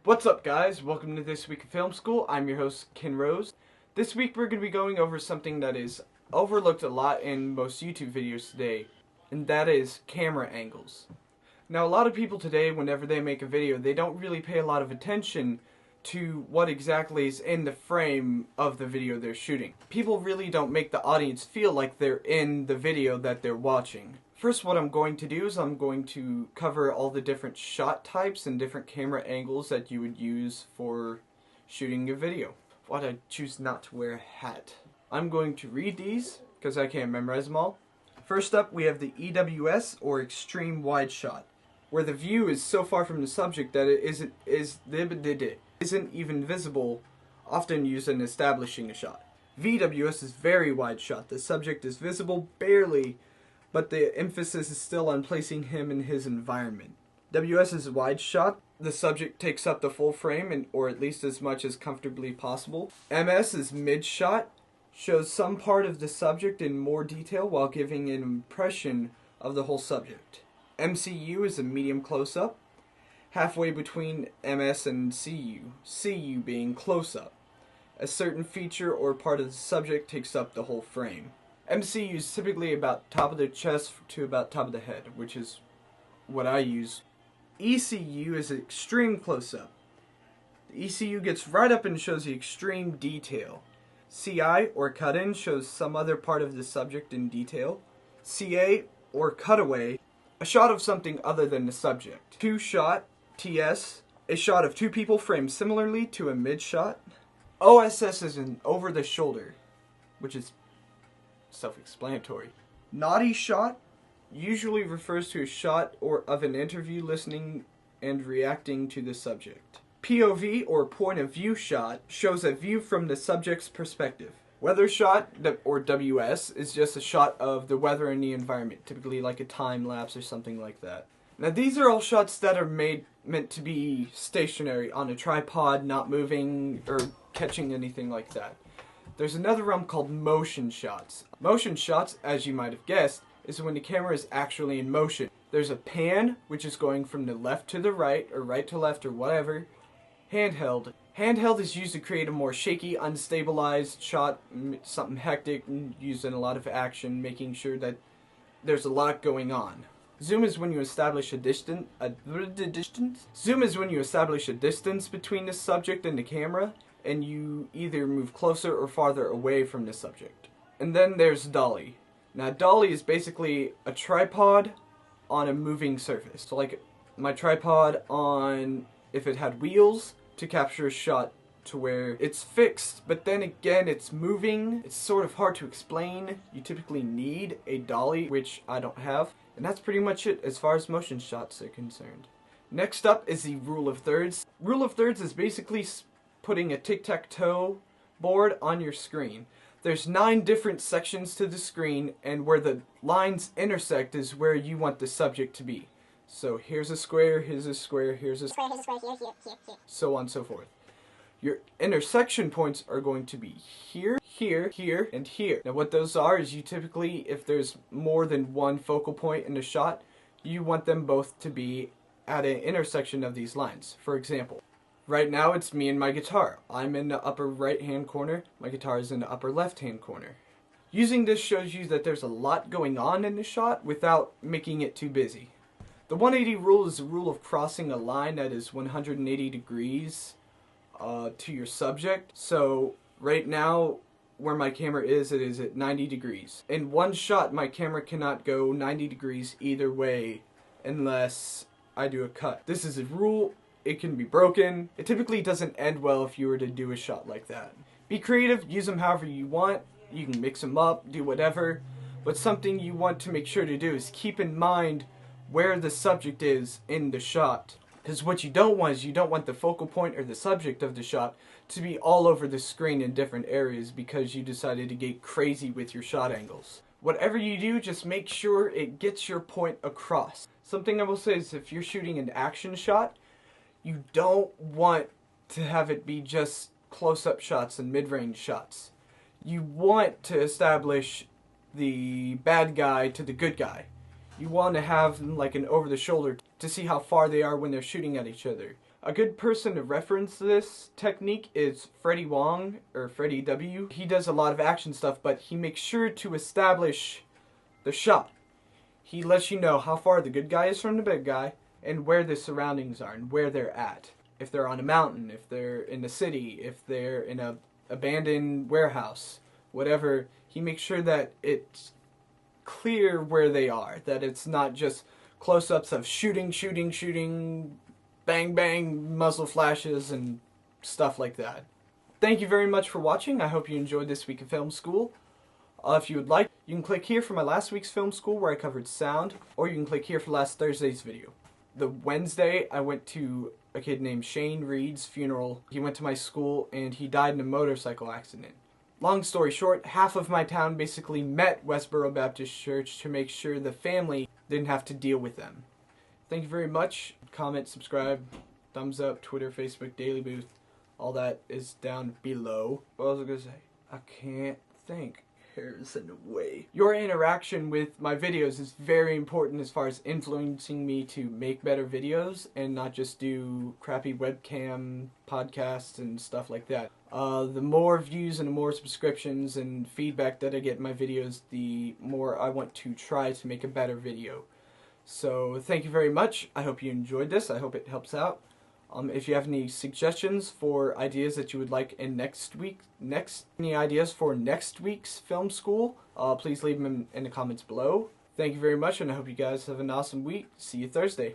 What's up, guys? Welcome to This Week in Film School. I'm your host, Ken Rose. This week we're going to be going over something that is overlooked a lot in most YouTube videos today, and that is camera angles. Now, a lot of people today, whenever they make a video, they don't really pay a lot of attention to what exactly is in the frame of the video they're shooting. People really don't make the audience feel like they're in the video that they're watching. First, what I'm going to do is I'm going to cover all the different shot types and different camera angles that you would use for shooting a video. Why'd I choose not to wear a hat? I'm going to read these because I can't memorize them all. First up, we have the EWS or Extreme Wide Shot, where the view is so far from the subject that it isn't even visible, often used in establishing a shot. VWS is Very Wide Shot. The subject is visible barely, but the emphasis is still on placing him in his environment. WS is Wide Shot. The subject takes up the full frame, or at least as much as comfortably possible. MS is Mid Shot. Shows some part of the subject in more detail while giving an impression of the whole subject. MCU is a Medium Close Up. Halfway between MS and CU. CU being Close Up. A certain feature or part of the subject takes up the whole frame. MCU is typically about top of the chest to about top of the head, which is what I use. ECU is Extreme Close Up. The ECU gets right up and shows the extreme detail. CI, or Cut In, shows some other part of the subject in detail. CA, or Cutaway, a shot of something other than the subject. Two Shot, TS, a shot of two people framed similarly to a mid shot. OSS is an over the shoulder, which is self-explanatory. Noddy Shot usually refers to a shot of an interview listening and reacting to the subject. POV or Point of View shot shows a view from the subject's perspective. Weather shot, or WS, is just a shot of the weather in the environment, typically like a time lapse or something like that. Now these are all shots that are meant to be stationary on a tripod, not moving or catching anything like that. There's another realm called motion shots. Motion shots, as you might have guessed, is when the camera is actually in motion. There's a pan, which is going from the left to the right, or right to left, or whatever. Handheld. Handheld is used to create a more shaky, unstabilized shot, something hectic, used in a lot of action, making sure that there's a lot going on. Zoom is when you establish a distance. Zoom is when you establish a distance between the subject and the camera, and you either move closer or farther away from the subject. And then there's Dolly. Now Dolly is basically a tripod on a moving surface. So like my tripod on, if it had wheels, to capture a shot to where it's fixed, but then again it's moving. It's sort of hard to explain. You typically need a dolly, which I don't have. And that's pretty much it as far as motion shots are concerned. Next up is the rule of thirds. Rule of thirds is basically putting a tic-tac-toe board on your screen. There's 9 different sections to the screen, and where the lines intersect is where you want the subject to be. So here's a square, here's a square, here's a square, here, so on and so forth. Your intersection points are going to be here, here, here, and here. Now what those are is you typically, if there's more than one focal point in a shot, you want them both to be at an intersection of these lines. For example, right now it's me and my guitar. I'm in the upper right hand corner, my guitar is in the upper left hand corner. Using this shows you that there's a lot going on in the shot without making it too busy. The 180 rule is the rule of crossing a line that is 180 degrees to your subject. So right now where my camera is, it is at 90 degrees. In one shot my camera cannot go 90 degrees either way unless I do a cut. This is a rule. It can be broken. It typically doesn't end well if you were to do a shot like that. Be creative, use them however you want. You can mix them up, do whatever. But something you want to make sure to do is keep in mind where the subject is in the shot. Because what you don't want is you don't want the focal point or the subject of the shot to be all over the screen in different areas because you decided to get crazy with your shot angles. Whatever you do, just make sure it gets your point across. Something I will say is if you're shooting an action shot, you don't want to have it be just close-up shots and mid-range shots. You want to establish the bad guy to the good guy. You want to have like an over-the-shoulder to see how far they are when they're shooting at each other. A good person to reference this technique is Freddie Wong, or Freddie W. He does a lot of action stuff, but he makes sure to establish the shot. He lets you know how far the good guy is from the bad guy, and where the surroundings are, and where they're at. If they're on a mountain, if they're in the city, if they're in a abandoned warehouse, whatever, he makes sure that it's clear where they are, that it's not just close-ups of shooting, bang bang, muzzle flashes, and stuff like that. Thank you very much for watching. I hope you enjoyed this week of film school. If you would like, you can click here for my last week's film school where I covered sound, or you can click here for last Thursday's video. The Wednesday, I went to a kid named Shane Reed's funeral. He went to my school and he died in a motorcycle accident. Long story short, half of my town basically met Westboro Baptist Church to make sure the family didn't have to deal with them. Thank you very much. Comment, subscribe, thumbs up, Twitter, Facebook, Daily Booth. All that is down below. What was I going to say? I can't think. Hairs in the way. Your interaction with my videos is very important as far as influencing me to make better videos and not just do crappy webcam podcasts and stuff like that. The more views and the more subscriptions and feedback that I get in my videos, the more I want to try to make a better video. So thank you very much. I hope you enjoyed this. I hope it helps out. If you have any suggestions for ideas that you would like in any ideas for next week's film school, please leave them in the comments below. Thank you very much, and I hope you guys have an awesome week. See you Thursday.